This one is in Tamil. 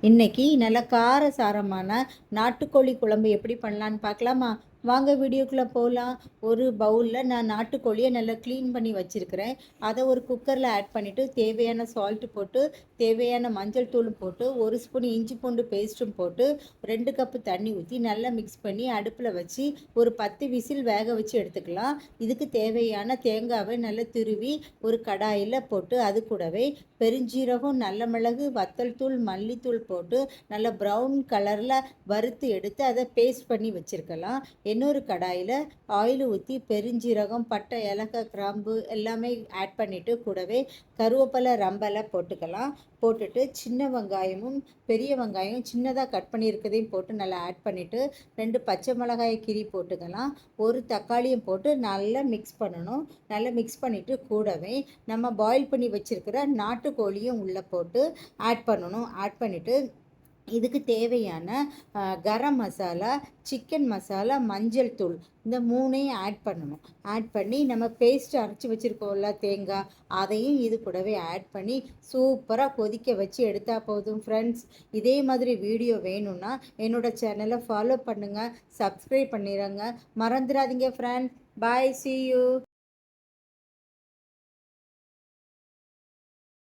இன்னைக்கு நல்ல காரசாரமான நாட்டுக்கோழி குழம்பு எப்படி பண்ணலான்னு பார்க்கலாமா? வாங்க வீடியோக்குள்ளே போகலாம். ஒரு பவுலில் நான் நாட்டுக்கோழியை நல்லா க்ளீன் பண்ணி வச்சுருக்கிறேன். அதை ஒரு குக்கரில் ஆட் பண்ணிவிட்டு தேவையான சால்ட்டு போட்டு, தேவையான மஞ்சள் தூளும் போட்டு, ஒரு ஸ்பூன் இஞ்சி பூண்டு பேஸ்ட்டும் போட்டு, 2 கப்பு தண்ணி ஊற்றி நல்லா மிக்ஸ் பண்ணி அடுப்பில் வச்சு ஒரு 10 விசில் வேக வச்சு எடுத்துக்கலாம். இதுக்கு தேவையான தேங்காவை நல்லா துருவி ஒரு கடாயில் போட்டு, அது கூடவே பெருஞ்சீரகம், நல்ல மிளகு, வத்தல் தூள், மல்லித்தூள் போட்டு நல்லா ப்ரௌன் கலரில் வறுத்து எடுத்து அதை பேஸ்ட் பண்ணி வச்சுருக்கலாம். இன்னொரு கடாயில் ஆயில் ஊற்றி பெருஞ்சீரகம், பட்டை, ஏலக்காய், கிராம்பு எல்லாமே ஆட் பண்ணிவிட்டு கூடவே கருவேப்பிலை, ரம்பலை போட்டுக்கலாம். போட்டுட்டு சின்ன வெங்காயமும் பெரிய வெங்காயம் சின்னதாக கட் பண்ணியிருக்கதையும் போட்டு நல்லா ஆட் பண்ணிவிட்டு 2 பச்சை மிளகாயை கீறி போட்டுக்கலாம். ஒரு தக்காளியும் போட்டு நல்லா மிக்ஸ் பண்ணணும். நல்லா மிக்ஸ் பண்ணிவிட்டு கூடவே நம்ம பாயில் பண்ணி வச்சுருக்கிற நாட்டுக்கோழியும் உள்ளே போட்டு ஆட் பண்ணணும். ஆட் பண்ணிவிட்டு இதுக்கு தேவையான கரம் மசாலா, சிக்கன் மசாலா, மஞ்சள் தூள் இந்த 3ஐயும் ஆட் பண்ணணும். ஆட் பண்ணி நம்ம பேஸ்ட் அரைச்சி வச்சுருக்கோம்ல தேங்காய், அதையும் இது கூடவே ஆட் பண்ணி சூப்பராக கொதிக்க வச்சு எடுத்தால் போதும் ஃப்ரெண்ட்ஸ். இதே மாதிரி வீடியோ வேணும்னா என்னோடய சேனலை ஃபாலோ பண்ணுங்கள், சப்ஸ்கிரைப் பண்ணிடுங்க, மறந்துடாதீங்க ஃப்ரெண்ட்ஸ். Bye, see you.